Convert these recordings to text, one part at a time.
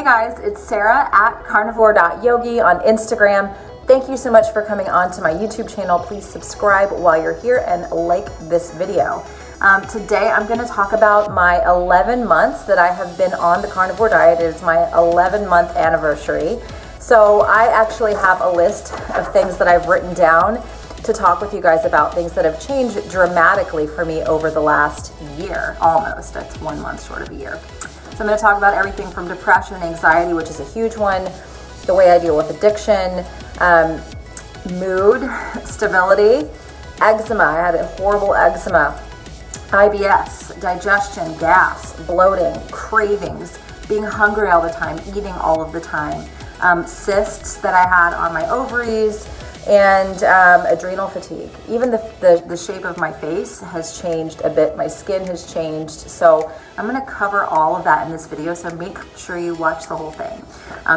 guys, it's Sarah at carnivore.yogi on Instagram. Thank you so much for coming on to my YouTube channel. Please subscribe while you're here and like this video. Today I'm going to talk about my 11 months that I have been on the carnivore diet. It is my 11-month anniversary. So I actually have a list of things that I've written down to talk with you guys about, things that have changed dramatically for me over the last year, almost. That's 1 month short of a year. So I'm going to talk about everything from depression, anxiety, which is a huge one, the way I deal with addiction, mood, stability, eczema. I had a horrible eczema, IBS, digestion, gas, bloating, cravings, being hungry all the time, eating all of the time, cysts that I had on my ovaries, and adrenal fatigue. Even the shape of my face has changed a bit. My skin has changed. So I'm going to cover all of that in this video, so make sure you watch the whole thing.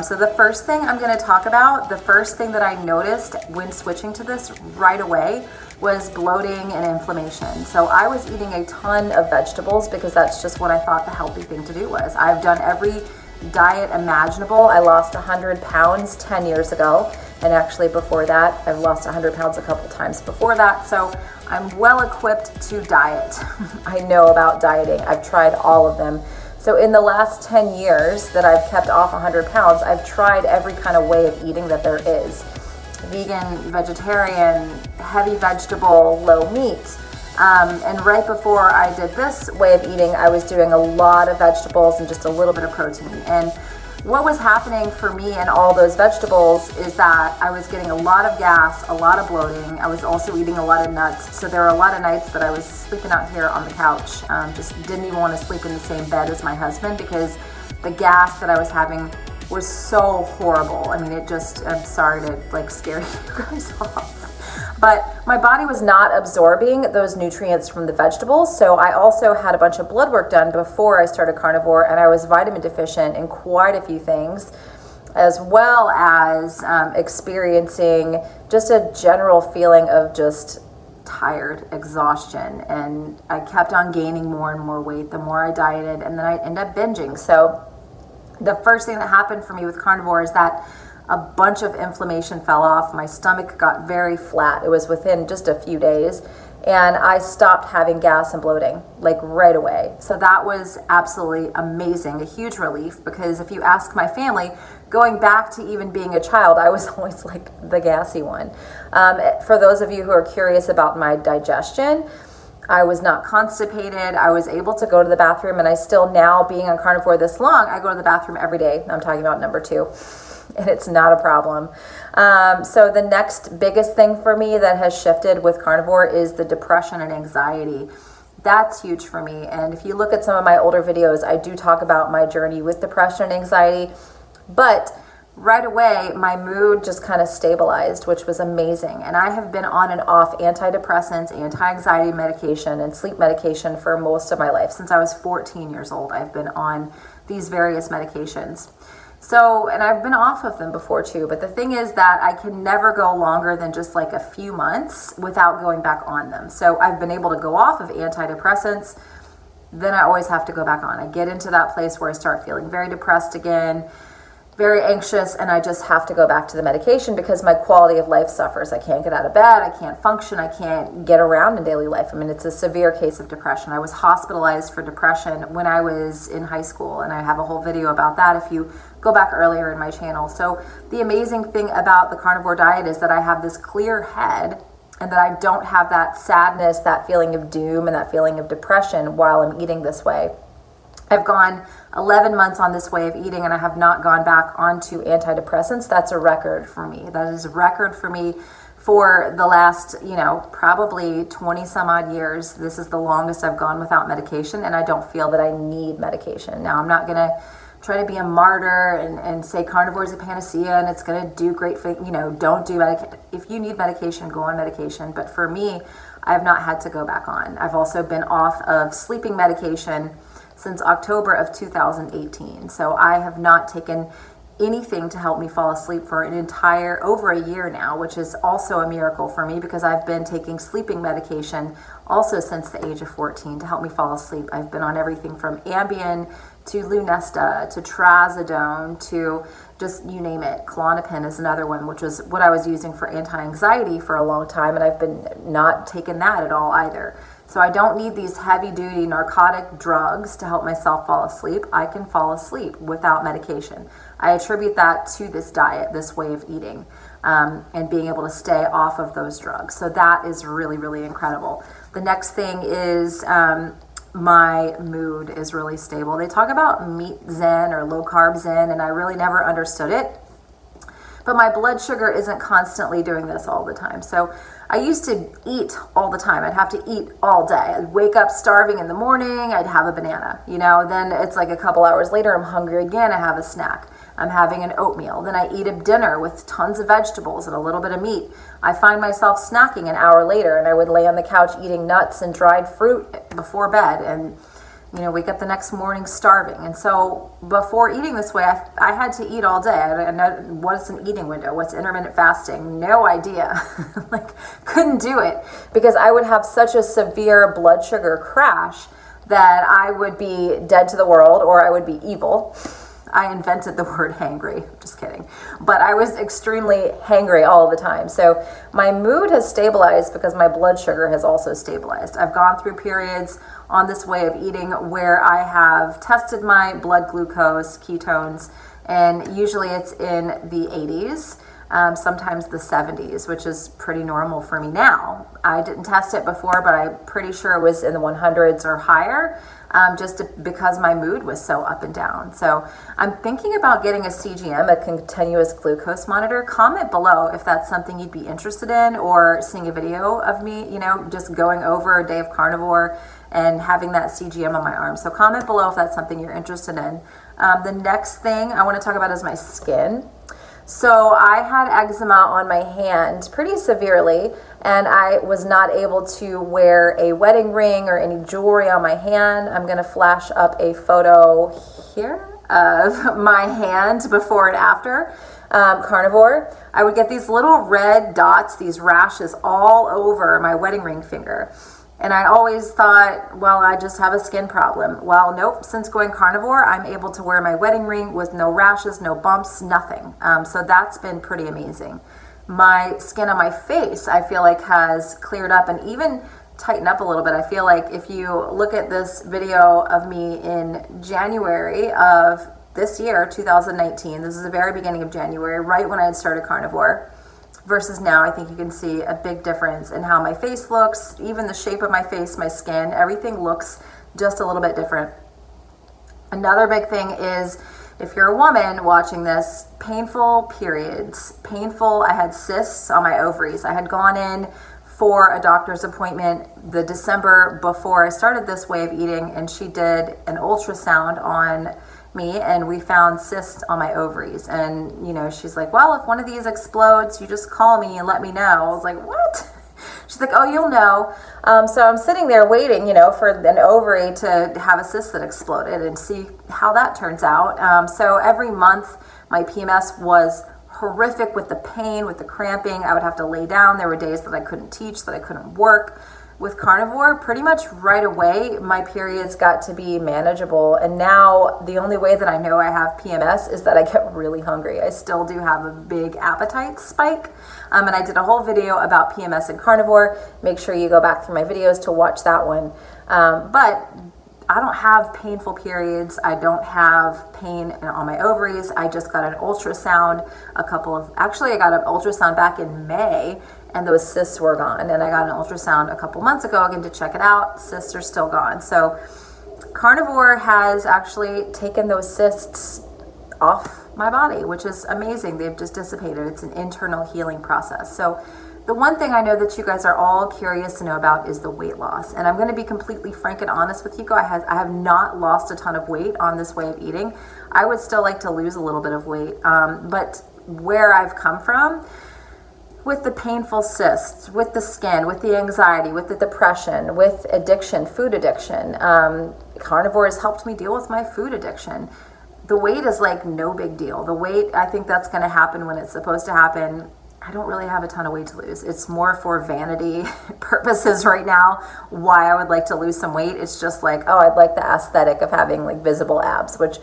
So the first thing I'm going to talk about, the first thing that I noticed when switching to this right away was bloating and inflammation. So I was eating a ton of vegetables because that's just what I thought the healthy thing to do was. I've done every diet imaginable. I lost 100 pounds 10 years ago. And actually before that, I've lost 100 pounds a couple times before that. So I'm well equipped to diet. I know about dieting. I've tried all of them. So in the last 10 years that I've kept off 100 pounds, I've tried every kind of way of eating that there is. Vegan, vegetarian, heavy vegetable, low meat. And right before I did this way of eating, I was doing a lot of vegetables and just a little bit of protein. And what was happening for me and all those vegetables is that I was getting a lot of gas, a lot of bloating. I was also eating a lot of nuts. So there were a lot of nights that I was sleeping out here on the couch. Just didn't even want to sleep in the same bed as my husband because the gas that I was having was so horrible. I mean, it just, I'm sorry to like scare you guys off. But my body was not absorbing those nutrients from the vegetables. So I also had a bunch of blood work done before I started carnivore, and I was vitamin deficient in quite a few things, as well as experiencing just a general feeling of just tired, exhaustion. And I kept on gaining more and more weight the more I dieted, and then I ended up binging. So the first thing that happened for me with carnivore is that a bunch of inflammation fell off. My stomach got very flat. It was within just a few days. And I stopped having gas and bloating like right away. So that was absolutely amazing, a huge relief, because if you ask my family, going back to even being a child, I was always like the gassy one. For those of you who are curious about my digestion, I was not constipated. I was able to go to the bathroom, and I still, now being on carnivore this long, I go to the bathroom every day. I'm talking about number 2. And it's not a problem. So the next biggest thing for me that has shifted with carnivore is the depression and anxiety. That's huge for me. And if you look at some of my older videos, I do talk about my journey with depression and anxiety. But right away, my mood just kind of stabilized, which was amazing. And I have been on and off antidepressants, anti-anxiety medication, and sleep medication for most of my life. Since I was 14 years old, I've been on these various medications. So, and I've been off of them before too, but the thing is that I can never go longer than just like a few months without going back on them. So I've been able to go off of antidepressants, then I always have to go back on. I get into that place where I start feeling very depressed again, very anxious, and I just have to go back to the medication because my quality of life suffers. I can't get out of bed, I can't function, I can't get around in daily life. I mean, it's a severe case of depression. I was hospitalized for depression when I was in high school, and I have a whole video about that if you go back earlier in my channel. So the amazing thing about the carnivore diet is that I have this clear head and that I don't have that sadness, that feeling of doom, and that feeling of depression while I'm eating this way. I've gone 11 months on this way of eating, and I have not gone back onto antidepressants. That's a record for me. That is a record for me for the last, probably 20 some odd years. This is the longest I've gone without medication, and I don't feel that I need medication. Now, I'm not going to try to be a martyr and say carnivore is a panacea and it's going to do great for, don't do medication. If you need medication, go on medication. But for me, I have not had to go back on. I've also been off of sleeping medication since October of 2018. So I have not taken anything to help me fall asleep for over a year now, which is also a miracle for me because I've been taking sleeping medication also since the age of 14 to help me fall asleep. I've been on everything from Ambien to Lunesta to Trazodone to just you name it. Klonopin is another one, which was what I was using for anti-anxiety for a long time, and I've been not taking that at all either. So I don't need these heavy-duty narcotic drugs to help myself fall asleep. I can fall asleep without medication. I attribute that to this diet, this way of eating, and being able to stay off of those drugs. So that is really, really incredible. The next thing is my mood is really stable. They talk about meat zen or low carb zen, and I really never understood it. But my blood sugar isn't constantly doing this all the time. So I used to eat all the time. I'd have to eat all day. I'd wake up starving in the morning. I'd have a banana, then it's like a couple hours later, I'm hungry again. I have a snack. I'm having an oatmeal. Then I eat a dinner with tons of vegetables and a little bit of meat. I find myself snacking an hour later, and I would lay on the couch eating nuts and dried fruit before bed and wake up the next morning starving. And so before eating this way, I had to eat all day. I know what's an eating window, what's intermittent fasting, no idea. Couldn't do it because I would have such a severe blood sugar crash that I would be dead to the world or I would be evil. I invented the word hangry, just kidding. But I was extremely hangry all the time. So my mood has stabilized because my blood sugar has also stabilized. I've gone through periods on this way of eating where I have tested my blood glucose, ketones, and usually it's in the 80s, sometimes the 70s, which is pretty normal for me now. I didn't test it before, but I'm pretty sure it was in the 100s or higher. Because my mood was so up and down. So I'm thinking about getting a CGM, a continuous glucose monitor. Comment below if that's something you'd be interested in, or seeing a video of me, just going over a day of carnivore and having that CGM on my arm. So comment below if that's something you're interested in. The next thing I want to talk about is my skin. So I had eczema on my hand pretty severely, and I was not able to wear a wedding ring or any jewelry on my hand. I'm going to flash up a photo here of my hand before and after carnivore. I would get these little red dots, these rashes all over my wedding ring finger. And I always thought, well, I just have a skin problem. Well, nope. Since going carnivore, I'm able to wear my wedding ring with no rashes, no bumps, nothing. So that's been pretty amazing. My skin on my face, I feel like, has cleared up and even tightened up a little bit. I feel like if you look at this video of me in January of this year, 2019, this is the very beginning of January, right when I had started carnivore, versus now, I think you can see a big difference in how my face looks, even the shape of my face, my skin, everything looks just a little bit different. Another big thing is, if you're a woman watching this, painful periods. Painful, I had cysts on my ovaries. I had gone in for a doctor's appointment the December before I started this way of eating, and she did an ultrasound on me, and we found cysts on my ovaries. And she's like, well, if one of these explodes, you just call me and let me know. I was like, what? She's like, oh, you'll know. So I'm sitting there waiting, for an ovary to have a cyst that exploded and see how that turns out. So every month my PMS was horrific with the pain, with the cramping. I would have to lay down. There were days that I couldn't teach, that I couldn't work. With carnivore, pretty much right away, my periods got to be manageable. And now the only way that I know I have PMS is that I get really hungry. I still do have a big appetite spike. And I did a whole video about PMS and carnivore. Make sure you go back through my videos to watch that one. But I don't have painful periods. I don't have pain on my ovaries. I just got an ultrasound actually I got an ultrasound back in May, and those cysts were gone. And I got an ultrasound a couple months ago again to check it out. Cysts are still gone. So carnivore has actually taken those cysts off my body, which is amazing. They've just dissipated. It's an internal healing process. So the one thing I know that you guys are all curious to know about is the weight loss. And I'm going to be completely frank and honest with you guys. I have not lost a ton of weight on this way of eating. I would still like to lose a little bit of weight. But where I've come from, with the painful cysts, with the skin, with the anxiety, with the depression, with addiction, food addiction, carnivore has helped me deal with my food addiction. the weight is like no big deal. The weight, I think that's going to happen when it's supposed to happen. I don't really have a ton of weight to lose. It's more for vanity purposes right now, why I would like to lose some weight. It's just like, oh, I'd like the aesthetic of having like visible abs, which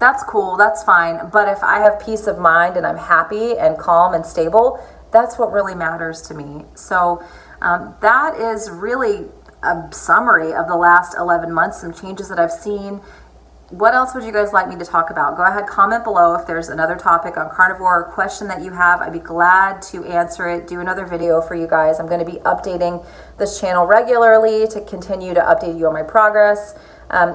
that's cool, that's fine. But if I have peace of mind and I'm happy and calm and stable, that's what really matters to me. So that is really a summary of the last 11 months, some changes that I've seen. What else would you guys like me to talk about? Go ahead, comment below if there's another topic on carnivore or question that you have. I'd be glad to answer it, do another video for you guys. I'm going to be updating this channel regularly to continue to update you on my progress.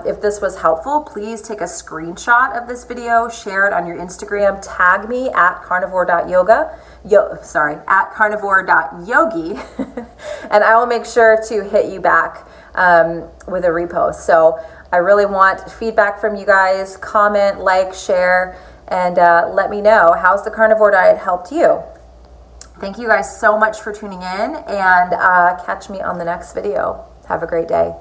If this was helpful, please take a screenshot of this video, share it on your Instagram, tag me at carnivore.yogi, and I will make sure to hit you back with a repost. So I really want feedback from you guys. Comment, like, share, and let me know, how's the carnivore diet helped you? Thank you guys so much for tuning in, and catch me on the next video. Have a great day.